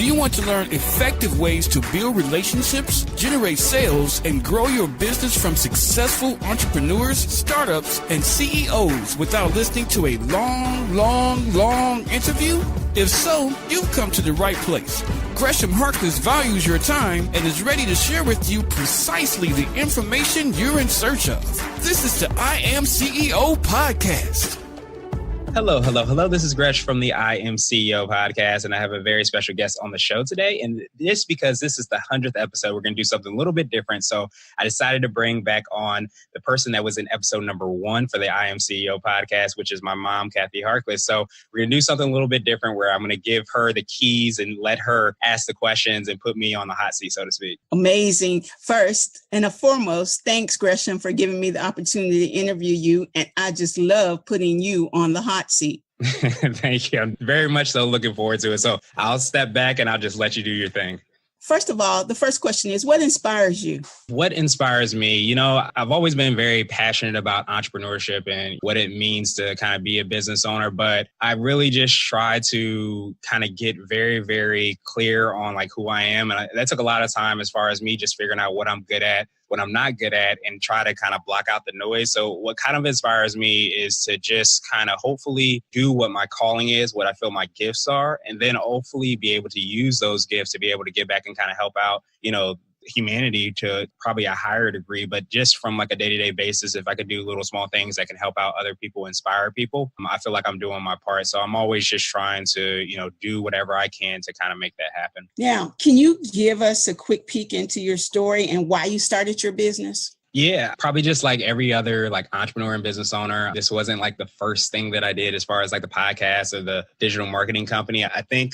Do you want to learn effective ways to build relationships, generate sales, and grow your business from successful entrepreneurs, startups, and CEOs without listening to a long interview? If so, you've come to the right place. Gresham Harkless values your time and is ready to share with you precisely the information you're in search of. This is the I Am CEO podcast. Hello. This is Gresh from the I Am CEO podcast, and I have a very special guest on the show today. And this because this is the 100th episode, we're going to do something a little bit different. So I decided to bring back on the person that was in episode number 1 for the I Am CEO podcast, which is my mom, Kathy Harkless. So we're going to do something a little bit different where I'm going to give her the keys and let her ask the questions and put me on the hot seat, so to speak. Amazing. First and foremost, thanks, Gresham, for giving me the opportunity to interview you. And I just love putting you on the hot seat. Thank you. I'm very much so looking forward to it. So I'll step back and I'll just let you do your thing. First of all, the first question is, what inspires you? What inspires me? You know, I've always been very passionate about entrepreneurship and what it means to kind of be a business owner, but I really just try to kind of get very, very clear on like who I am. And that took a lot of time as far as me just figuring out what I'm good at, what I'm not good at, and try to kind of block out the noise. So what kind of inspires me is to just kind of hopefully do what my calling is, what I feel my gifts are, and then hopefully be able to use those gifts to be able to get back and kind of help out, you know, humanity to probably a higher degree, but just from like a day-to-day basis, if I could do little small things that can help out other people, inspire people, I feel like I'm doing my part. So I'm always just trying to, you know, do whatever I can to kind of make that happen. Now, can you give us a quick peek into your story and why you started your business? Yeah, probably just like every other like entrepreneur and business owner. This wasn't like the first thing that I did as far as like the podcast or the digital marketing company. I think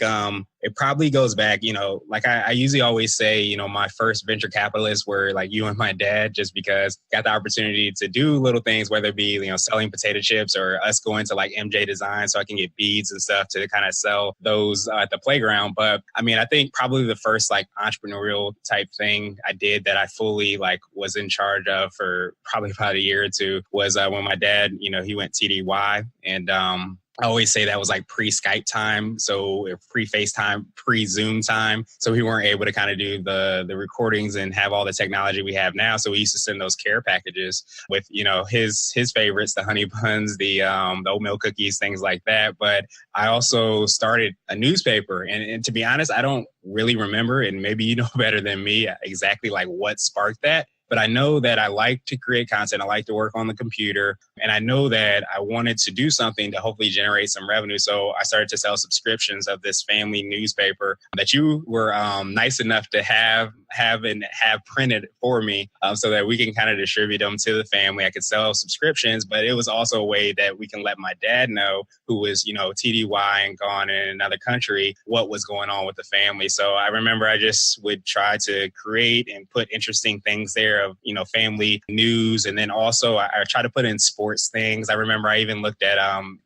it probably goes back, you know, like I usually always say, you know, my first venture capitalists were like you and my dad, just because I got the opportunity to do little things, whether it be, you know, selling potato chips or us going to like MJ Design so I can get beads and stuff to kind of sell those at the playground. But I mean, I think probably the first like entrepreneurial type thing I did that I fully like was in charge of for probably about a year or two was when my dad, you know, he went TDY, and I always say that was like pre-Skype time, so pre-FaceTime, pre-Zoom time. So we weren't able to kind of do the recordings and have all the technology we have now. So we used to send those care packages with, you know, his favorites, the honey buns, the oatmeal cookies, things like that. But I also started a newspaper, and to be honest, I don't really remember, and maybe you know better than me exactly like what sparked that. But I know that I like to create content. I like to work on the computer. And I know that I wanted to do something to hopefully generate some revenue. So I started to sell subscriptions of this family newspaper that you were nice enough to have printed for me so that we can kind of distribute them to the family. I could sell subscriptions, but it was also a way that we can let my dad know, who was, you know, TDY and gone in another country, what was going on with the family. So I remember I just would try to create and put interesting things there of, you know, family news. And then also I try to put in sports things. I remember I even looked at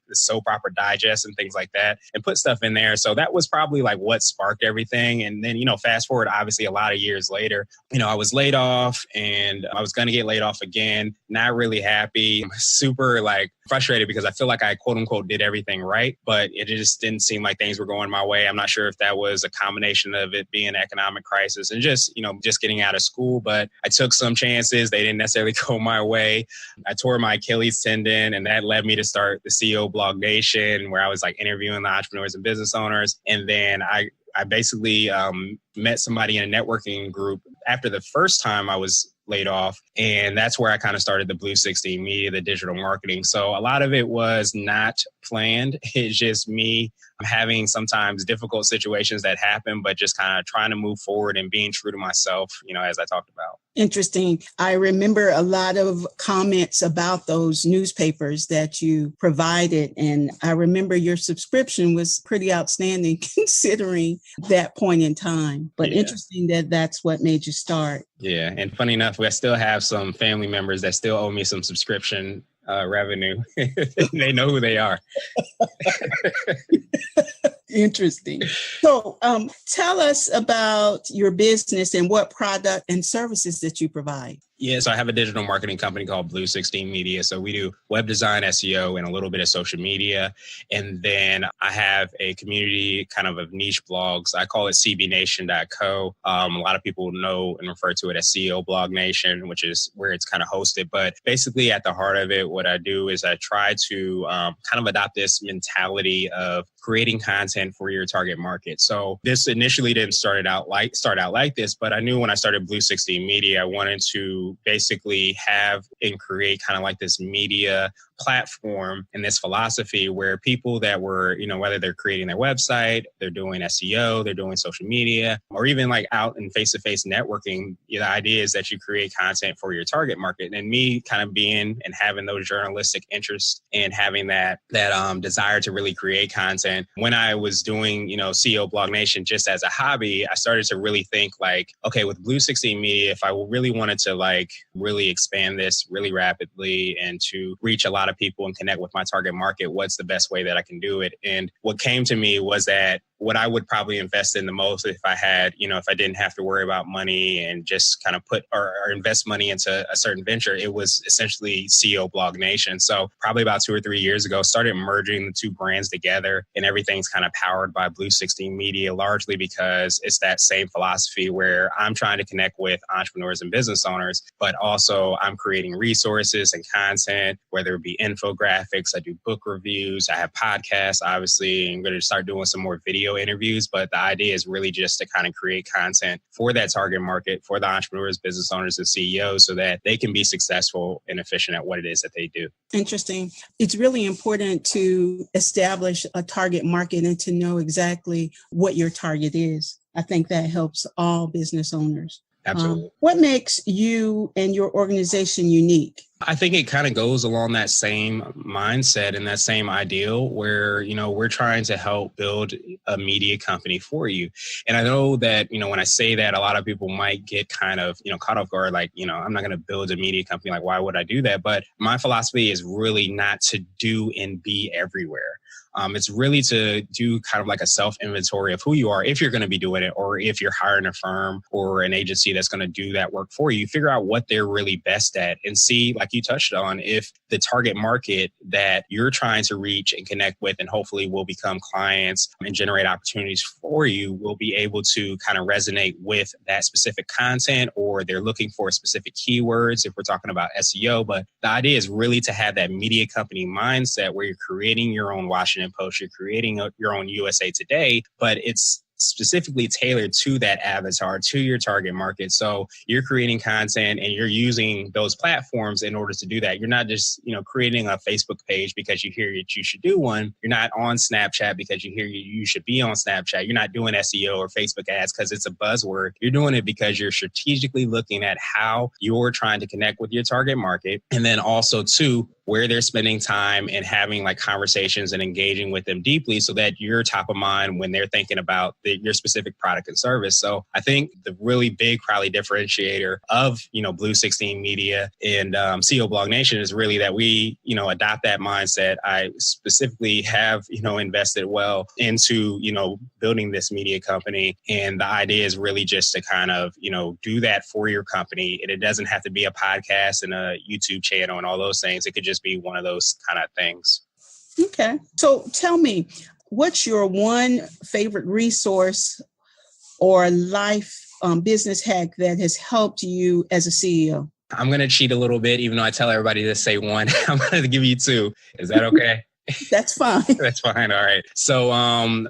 the soap opera digest and things like that and put stuff in there. So that was probably like what sparked everything. And then, you know, fast forward, obviously a lot of years later, you know, I was laid off and I was going to get laid off again. Not really happy, super like frustrated because I feel like I quote unquote did everything right, but it just didn't seem like things were going my way. I'm not sure if that was a combination of it being an economic crisis and just, you know, just getting out of school, but I took some chances. They didn't necessarily go my way. I tore my Achilles tendon, and that led me to start the CEO Blog Nation, where I was like interviewing the entrepreneurs and business owners. And then I basically met somebody in a networking group after the first time I was laid off. And that's where I kind of started the Blue 16 Media, the digital marketing. So a lot of it was not planned. It's just me having sometimes difficult situations that happen, but just kind of trying to move forward and being true to myself, you know, as I talked about. Interesting. I remember a lot of comments about those newspapers that you provided. And I remember your subscription was pretty outstanding considering that point in time. But interesting that that's what made you start. Yeah. And funny enough, I still have some family members that still owe me some subscription revenue. They know who they are. Interesting. So tell us about your business and what product and services that you provide. Yeah, so I have a digital marketing company called Blue 16 Media. So we do web design, SEO, and a little bit of social media. And then I have a community kind of niche blogs. I call it CBNation.co. A lot of people know and refer to it as CEO Blog Nation, which is where it's kind of hosted. But basically at the heart of it, what I do is I try to kind of adopt this mentality of creating content for your target market. So this initially didn't start out like this, but I knew when I started Blue 16 Media, I wanted to basically have and create kind of like this media platform and this philosophy where people that were, whether they're creating their website, they're doing SEO, they're doing social media, or even like out in face-to-face networking, the idea is that you create content for your target market. And me kind of being and having those journalistic interests and having that desire to really create content. When I was doing, CEO Blog Nation just as a hobby, I started to really think like, okay, with Blue 16 Media, if I really wanted to like really expand this really rapidly and to reach a lot of people and connect with my target market, what's the best way that I can do it? And what came to me was that what I would probably invest in the most if I had, if I didn't have to worry about money and just kind of put or invest money into a certain venture, it was essentially CEO Blog Nation. So probably about 2 or 3 years ago, started merging the two brands together, and everything's kind of powered by Blue 16 Media, largely because it's that same philosophy where I'm trying to connect with entrepreneurs and business owners, but also I'm creating resources and content, whether it be infographics, I do book reviews, I have podcasts, obviously, I'm going to start doing some more video interviews, but the idea is really just to kind of create content for that target market, for the entrepreneurs, business owners, and CEOs so that they can be successful and efficient at what it is that they do. Interesting. It's really important to establish a target market and to know exactly what your target is. I think that helps all business owners. Absolutely. What makes you and your organization unique? I think it kind of goes along that same mindset and that same ideal where, we're trying to help build a media company for you. And I know that, when I say that, a lot of people might get kind of, caught off guard, like, I'm not going to build a media company. Like, why would I do that? But my philosophy is really not to do and be everywhere. It's really to do kind of like a self-inventory of who you are if you're going to be doing it, or if you're hiring a firm or an agency that's going to do that work for you. Figure out what they're really best at and see, like you touched on, if the target market that you're trying to reach and connect with and hopefully will become clients and generate opportunities for you will be able to kind of resonate with that specific content, or they're looking for specific keywords if we're talking about SEO. But the idea is really to have that media company mindset where you're creating your own Washington Post, you're creating your own USA Today, but it's specifically tailored to that avatar, to your target market. So you're creating content and you're using those platforms in order to do that. You're not just, creating a Facebook page because you hear that you should do one. You're not on Snapchat because you hear you should be on Snapchat. You're not doing SEO or Facebook ads because it's a buzzword. You're doing it because you're strategically looking at how you're trying to connect with your target market. And then also too, where they're spending time and having like conversations and engaging with them deeply so that you're top of mind when they're thinking about your specific product and service. So I think the really big probably differentiator of, Blue 16 Media and CEO Blog Nation is really that we, adopt that mindset. I specifically have, invested well into, building this media company. And the idea is really just to kind of, do that for your company. And it doesn't have to be a podcast and a YouTube channel and all those things. It could just be one of those kind of things. Okay. So tell me, what's your one favorite resource or life business hack that has helped you as a CEO? I'm going to cheat a little bit, even though I tell everybody to say one. I'm going to give you two. Is that okay? That's fine. That's fine. All right. So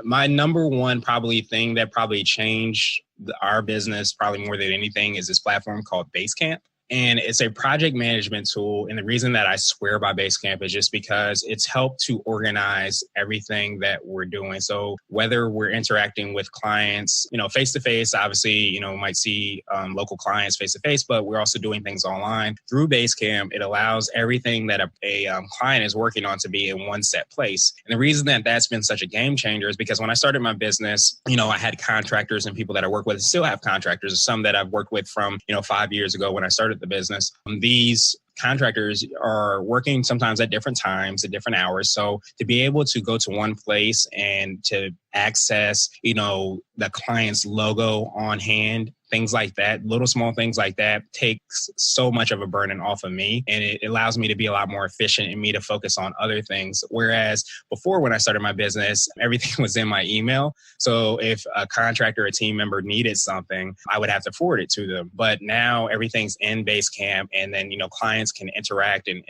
my number one probably thing that probably changed our business probably more than anything is this platform called Basecamp. And it's a project management tool. And the reason that I swear by Basecamp is just because it's helped to organize everything that we're doing. So whether we're interacting with clients, face-to-face, obviously, we might see local clients face-to-face, but we're also doing things online. Through Basecamp, it allows everything that a client is working on to be in one set place. And the reason that that's been such a game changer is because when I started my business, I had contractors and people that I work with, still have contractors, some that I've worked with from, 5 years ago when I started the business. These contractors are working sometimes at different times, at different hours. So to be able to go to one place and to access, the client's logo on hand things like that, little small things like that takes so much of a burden off of me. And it allows me to be a lot more efficient and me to focus on other things. Whereas before, when I started my business, everything was in my email. So if a contractor or a team member needed something, I would have to forward it to them. But now everything's in Basecamp, and then, clients can interact and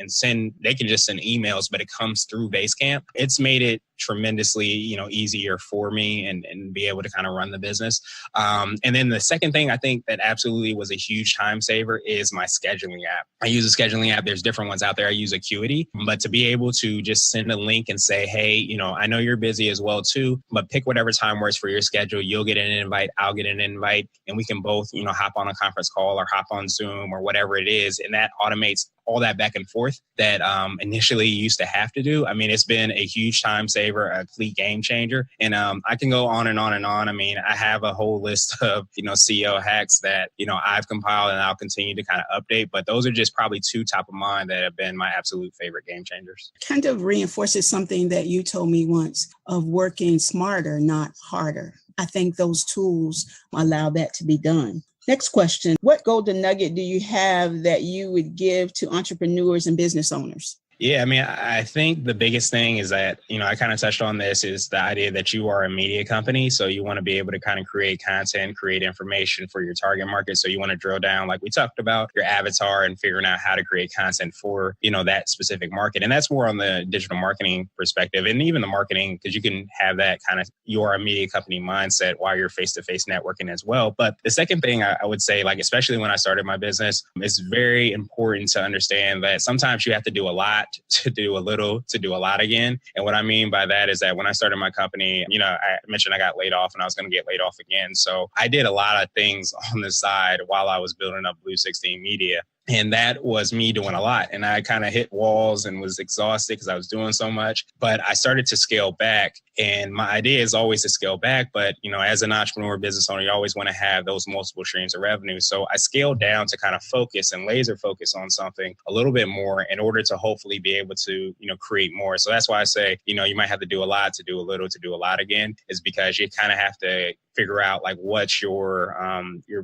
they can just send emails, but it comes through Basecamp. It's made it tremendously, easier for me and be able to kind of run the business. And then the second thing I think that absolutely was a huge time saver is my scheduling app. I use a scheduling app. There's different ones out there. I use Acuity, but to be able to just send a link and say, hey, I know you're busy as well too, but pick whatever time works for your schedule. You'll get an invite. I'll get an invite, and we can both, hop on a conference call or hop on Zoom or whatever it is. And that automates all that back and forth that initially you used to have to do. I mean, it's been a huge time saver, a complete game changer. And I can go on and on and on. I mean, I have a whole list of, CEO hacks that, I've compiled and I'll continue to kind of update. But those are just probably two top of mind that have been my absolute favorite game changers. Kind of reinforces something that you told me once of working smarter, not harder. I think those tools allow that to be done. Next question. What golden nugget do you have that you would give to entrepreneurs and business owners? Yeah, I mean, I think the biggest thing is that, I kind of touched on this, is the idea that you are a media company. So you want to be able to kind of create content, create information for your target market. So you want to drill down, like we talked about, your avatar and figuring out how to create content for, that specific market. And that's more on the digital marketing perspective and even the marketing, because you can have that kind of you're a media company mindset while you're face-to-face networking as well. But the second thing I would say, like, especially when I started my business, it's very important to understand that sometimes you have to do a lot to do a little to do a lot again. And what I mean by that is that when I started my company, I mentioned I got laid off and I was going to get laid off again. So I did a lot of things on the side while I was building up Blue 16 Media. And that was me doing a lot. And I kind of hit walls and was exhausted because I was doing so much. But I started to scale back. And my idea is always to scale back. But, as an entrepreneur business owner, you always want to have those multiple streams of revenue. So I scaled down to kind of focus and laser focus on something a little bit more in order to hopefully be able to, create more. So that's why I say, you might have to do a lot to do a little to do a lot again, is because you kind of have to figure out like what's your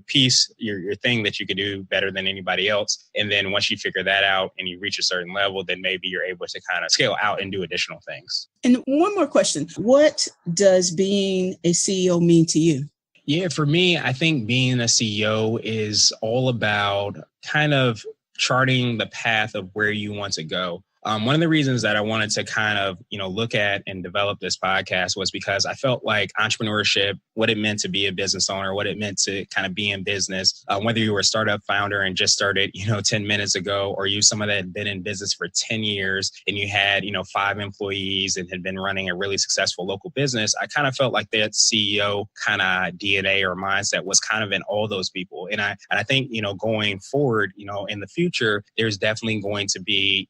piece, your thing that you could do better than anybody else. And then once you figure that out and you reach a certain level, then maybe you're able to kind of scale out and do additional things. And one more question. What does being a CEO mean to you? Yeah, for me, I think being a CEO is all about kind of charting the path of where you want to go. One of the reasons that I wanted to kind of, look at and develop this podcast was because I felt like entrepreneurship, what it meant to be a business owner, what it meant to kind of be in business, whether you were a startup founder and just started, 10 minutes ago, or you someone that had been in business for 10 years and you had, 5 employees and had been running a really successful local business. I kind of felt like that CEO kind of DNA or mindset was kind of in all those people. And I think, going forward, in the future, there's definitely going to be,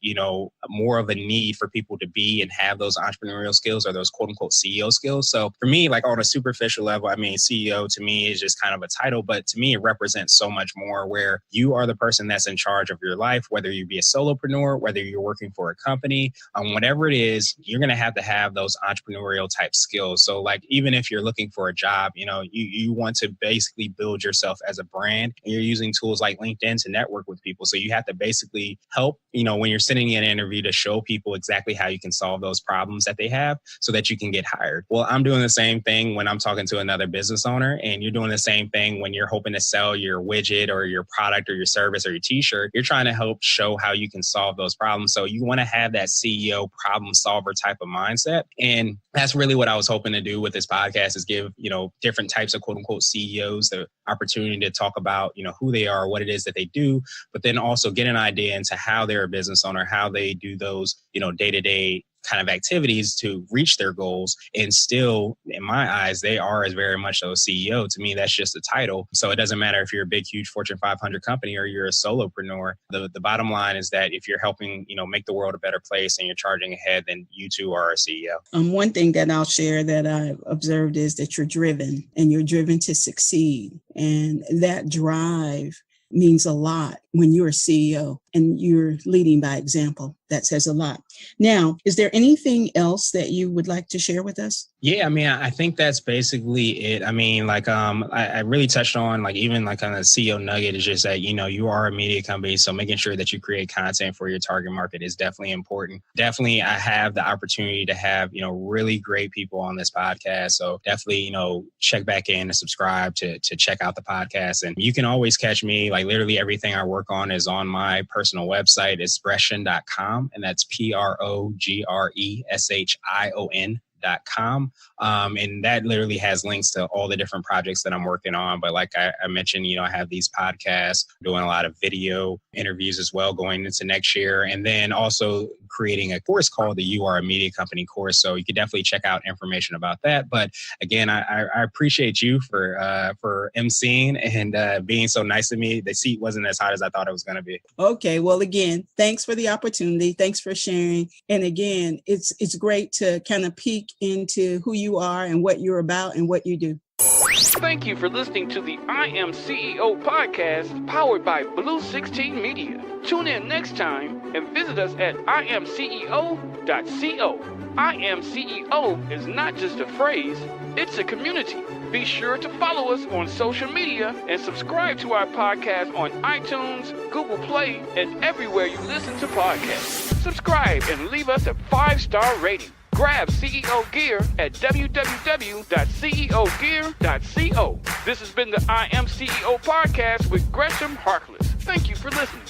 more of a need for people to be and have those entrepreneurial skills or those quote unquote CEO skills. So for me, like on a superficial level, I mean, CEO to me is just kind of a title, but to me, it represents so much more, where you are the person that's in charge of your life, whether you be a solopreneur, whether you're working for a company, whatever it is, you're going to have those entrepreneurial type skills. So like, even if you're looking for a job, you want to basically build yourself as a brand, and you're using tools like LinkedIn to network with people. So you have to basically help, when you're sitting in an interview, to show people exactly how you can solve those problems that they have so that you can get hired. Well, I'm doing the same thing when I'm talking to another business owner, and you're doing the same thing when you're hoping to sell your widget or your product or your service or your t-shirt. You're trying to help show how you can solve those problems. So you want to have that CEO problem solver type of mindset. And that's really what I was hoping to do with this podcast, is give, different types of quote unquote CEOs the opportunity to talk about, who they are, what it is that they do, but then also get an idea into how they're a business owner, how they do those, day-to-day kind of activities to reach their goals. And still, in my eyes, they are as very much so a CEO. To me, that's just a title. So it doesn't matter if you're a big, huge Fortune 500 company or you're a solopreneur. The bottom line is that if you're helping, make the world a better place and you're charging ahead, then you too are a CEO. One thing that I'll share that I've observed is that you're driven, and you're driven to succeed. And that drive means a lot when you're a CEO. and you're leading by example. That says a lot. Now, is there anything else that you would like to share with us? Yeah, I mean, I think that's basically it. I mean, like, I really touched on, like, even like on the CEO nugget is just that, you are a media company. So making sure that you create content for your target market is definitely important. Definitely, I have the opportunity to have, really great people on this podcast. So definitely, check back in and subscribe to check out the podcast. And you can always catch me, like literally everything I work on is on my personal website. It's Gresham.com. And that's PROGRESHION.com. And that literally has links to all the different projects that I'm working on. But like I mentioned, I have these podcasts, doing a lot of video interviews as well going into next year. And then also creating a course called the You Are a Media Company course. So you can definitely check out information about that. But again, I appreciate you for emceeing and being so nice to me. The seat wasn't as hot as I thought it was going to be. Okay. Well, again, thanks for the opportunity. Thanks for sharing. And again, it's great to kind of peek into who you are and what you're about and what you do. Thank you for listening to the I Am CEO podcast powered by Blue 16 Media. Tune in next time and visit us at IAM100.co. I Am CEO is not just a phrase, it's a community. Be sure to follow us on social media and subscribe to our podcast on iTunes, Google Play, and everywhere you listen to podcasts. Subscribe and leave us a 5-star rating. Grab CEO gear at www.ceogear.co. This has been the I Am CEO podcast with Gresham Harkless. Thank you for listening.